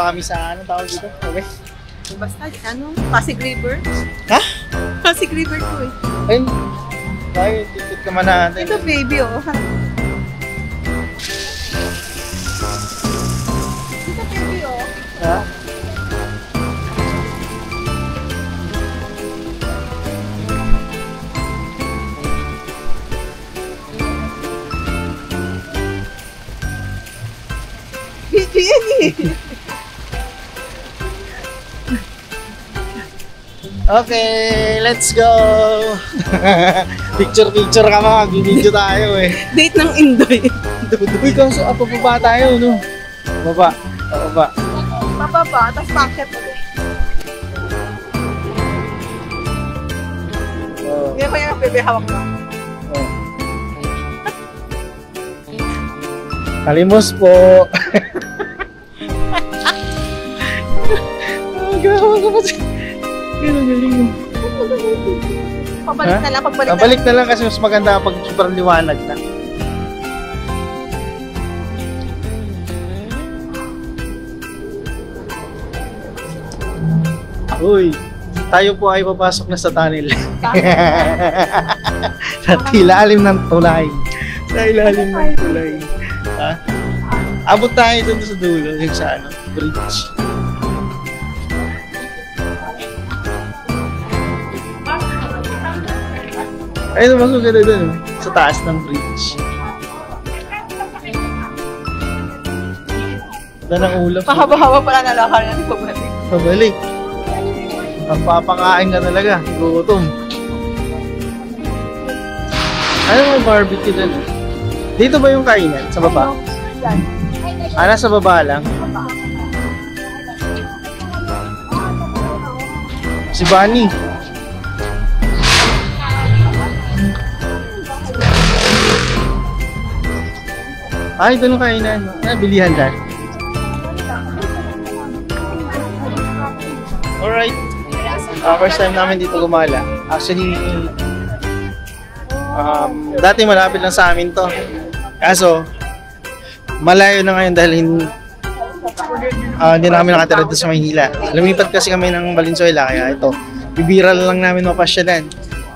Punta kami sa, anong tawag dito? Okay. Basta, ano? Pasig River? Ha? Pasig River to eh. Ayun. Tayo, ticket naman natin. Ito baby, oh. Ito baby, oh. Ha? Video yan eh. Okay, let's go! Picture-picture ka mga, video tayo eh. Date ng Indoy. Uy, kaso pababa tayo, no? Baba, pababa. Pababa, tapos packet ulit. Hindi ko yung bebe hawak mo. Kalimos po. Gawin ko pa siya. Gano'n galing mo. Pabalik na lang, pagbalik na lang. Pabalik na lang kasi mas maganda pag super liwanag na. Uy, tayo po ay papasok na sa tunnel. Sa ilalim ng tulay. Sa ilalim ng tulay. Ha? Abot tayo dun sa dulo, yung sa ano, bridge. Ayun, mas maganda dun, sa taas ng bridge. Ganda ng ulap. Mahaba-haba pala na lakar yan, pabalik. Pabalik. Ang papakain ka talaga, gutom. Ano may barbecue na? Dito ba yung kainan? Sa baba? Nasa baba lang? Si Bunny. Ito yung kainan. Bilihan dyan. Alright. First time namin dito gumala. Actually, dati malapit lang sa amin to. Kaso, malayo na ngayon dahil hindi na kami nakatira dito sa Maynila. Lumipat kasi kami ng Valenzuela, kaya ito, bibira lang namin mapasyalan.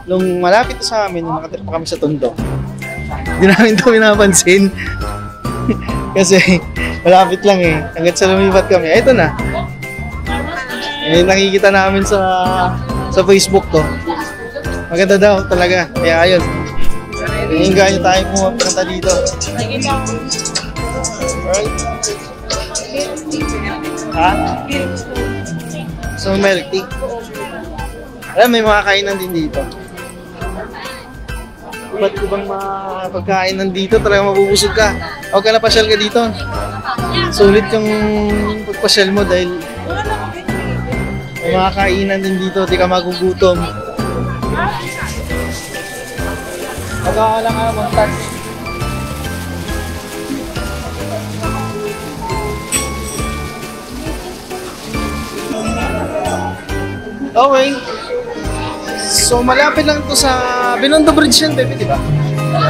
Nung malapit sa amin, nung nakatira pa kami sa Tondo, hindi namin ito pinapansin. Kasi malapit lang eh. Hanggat sa lumipat kami, ito na. Nakikita namin sa Facebook to. Maganda daw talaga. Kaya ayun. Hingga nyo tayo pumunta dito. Alright. Ha? So milk tea. Alam, may mga kainan din dito. Ba't ibang mga pagkainan dito talaga mabubusog ka. Huwag ka na pasyal ka dito. Sulit yung pagpasyal mo dahil may mga kainan din dito, di ka magugutom. Magkakala ka naman, tag. Okay. So, malapit lang ito sa Binondo Bridge yan, baby, di ba?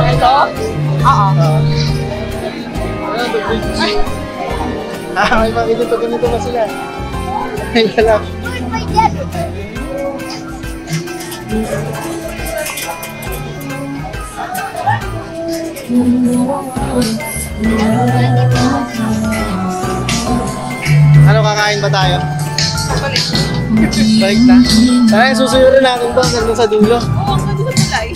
Ito? Oo. Binondo Bridge. May pakita ganito pa sila. Ay, wala. Ano, kakain ba tayo? Balik. Balik na? Tara, susuyurin natin ito hanggang sa dulo. Oo, ang ganda sa tulay.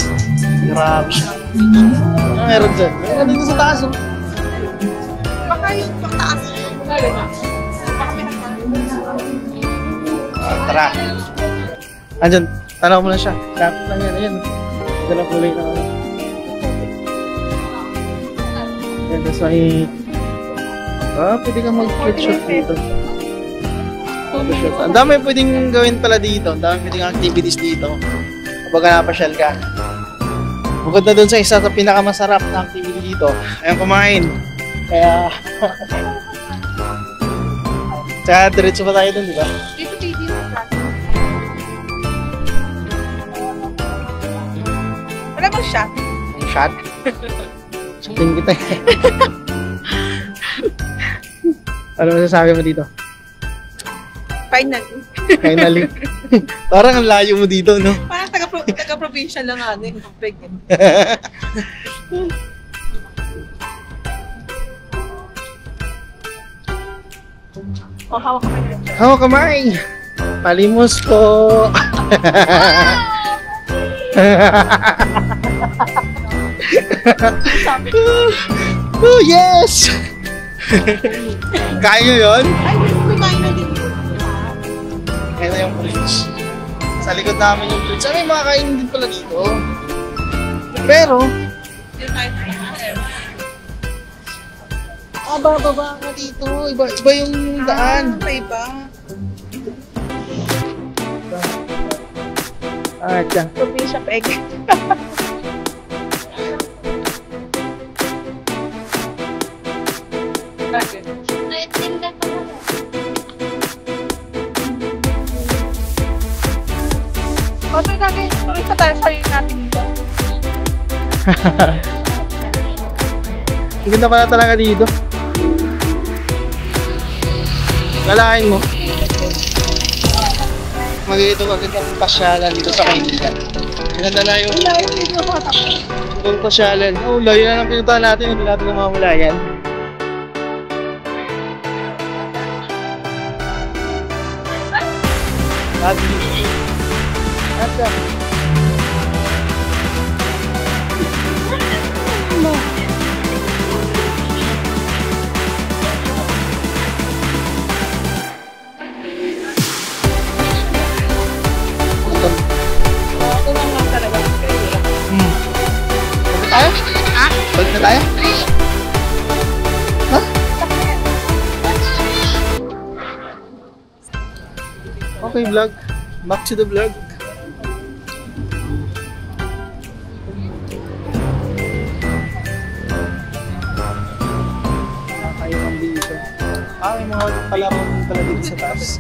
Grabe siya. Ano meron dyan? Meron dito sa taas. Baka yung pagtaas. Baka may Tara. Andyan, tanaw mo na siya. Dapat lang yan. Ayan. Ito na kulay na ano. Ayan, tapos may... pwede kang mag-shoot dito. Ang dami pwedeng gawin pala dito. Ang dami pwedeng activities dito. Kapag napasyal ka. Bukod na dun sa isa sa pinakamasarap na activity dito, ayun, kumain. Kaya... Tsaka diretso pa tayo dun, di ba? Dito baby yung flat. Wala bang shot? Shot? Shotin kita eh. Ano masasabi mo dito? Finally. Finally. Parang ang layo mo dito, no? Parang taga-provincial lang ano yung tubig. Oh, hawak ka pa. Hawak kamay! Palimos po! Oh, yes! Kaya nyo yun? Ay, may kain na din. Kaya na yung fridge. Sa likod namin yung fridge. May mga kain din pala dito. Pero, baba ka dito. Iba yung daan. May iba. Tiyan. Provincial egg. Kasi gagawin, tuloy sa tayo sa'yo natin dito. Ang ganda pala talaga dito. Lalain mo. Mag-ito agad ang pasyalan dito sa Maynila. Ganda na yung pasyalan. Oh, layo na ng pinuntahan natin. Hindi natin namamula yan. Asa. Ito lang lang talaga. Balik na tayo? Ha? Balik na tayo? Ha? Okay, vlog. Back to the vlog. Kayo ang dito. May mga palaro pala dito sa taas.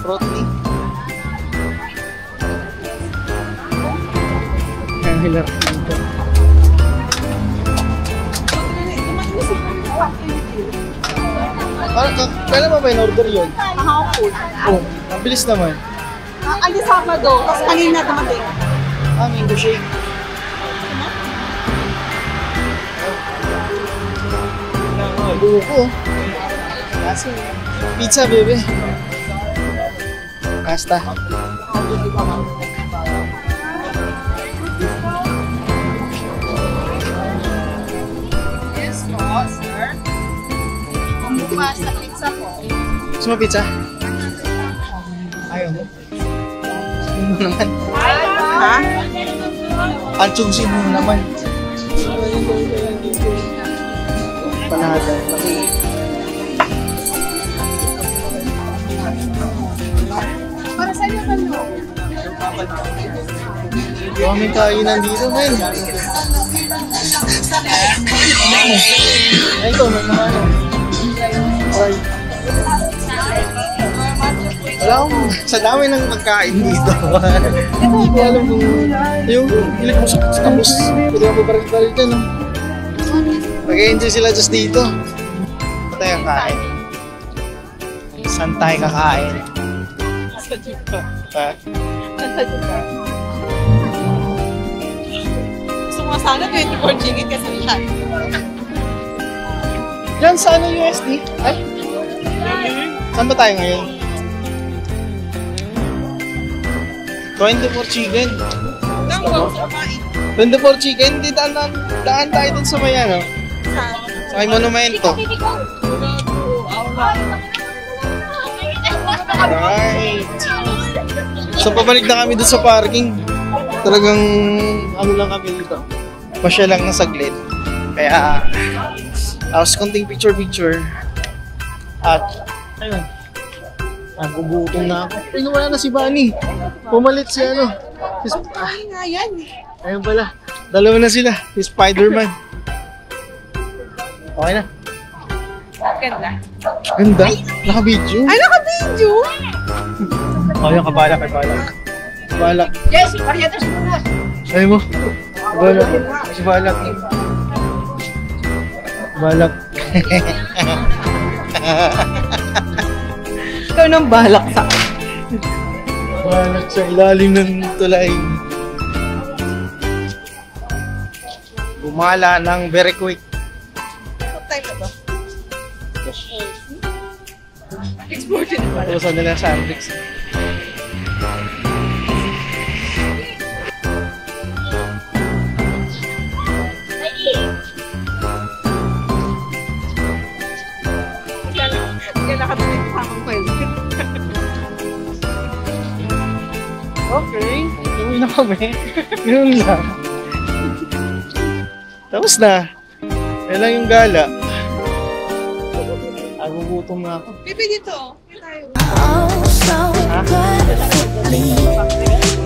Frotty. Ang hilar dito. Kailan mo ba in-order yun? Kahapon. Oh, ang bilis naman. Alis Sabado, tapos kanina dumating. Mango shake. Buko. Kasi pizza, bebe. Pasta. Yes po, sir. Pasta pizza po. Gusto mo pizza? Ayaw mo? Ano mo naman? Ha? Anchungsin mo naman. Panada. Para sa iyo ano? Daming kainan dito, men. Ay, ito, may mga ano. Ay. Wala akong, sa dami ng pagkain dito. Hindi ko alam kung yung hilig mo sa tapos. Pwede mo baril-baril dyan, no? Mag-enjoy sila just dito. Saan tayo kakain? Saan tayo kakain? Sa Juba. Ha? Sa Juba. Gusto mo sana 24 GB kasi lahat. Yan, sa ano USD? Ay? Saan ba tayo ngayon? 24 chicken. Tangko, kumain. 24 chicken, di daan tayo dun sa may ano? Sa may monumento. Right. So pabalik na kami dun sa parking. Talagang ano lang kami dito. Pasya lang na saglit. Kaya tapos konting picture. At ayun. Nagugutom na ako. Ay, wala na si Bunny. Pumalit si ano. Ay nga yan. Ayun pala. Dalawa na sila. Si Spider-Man. Okay na. Ganda. Ganda. Naka-video. Ay, naka-video! Oh, yung kabalak. Kabalak. Yes, pariyatas mo na. Sabi mo. Kabalak. Kabalak. Kabalak. Ikaw nang balak sa Balak sa ilalim ng tulay. Gumala ng very quick. What time na ba? Exported na pala. Usan nila sa Ambrix. Kaya nakatuloy ko habang file. Okay, uwi na kami. Yun lang. Tapos na. Yan lang yung gala. Agugutom na ako. Pipi dito. Hindi tayo. Oh, so perfectly.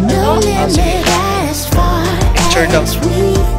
No limit as far Picture daw. as we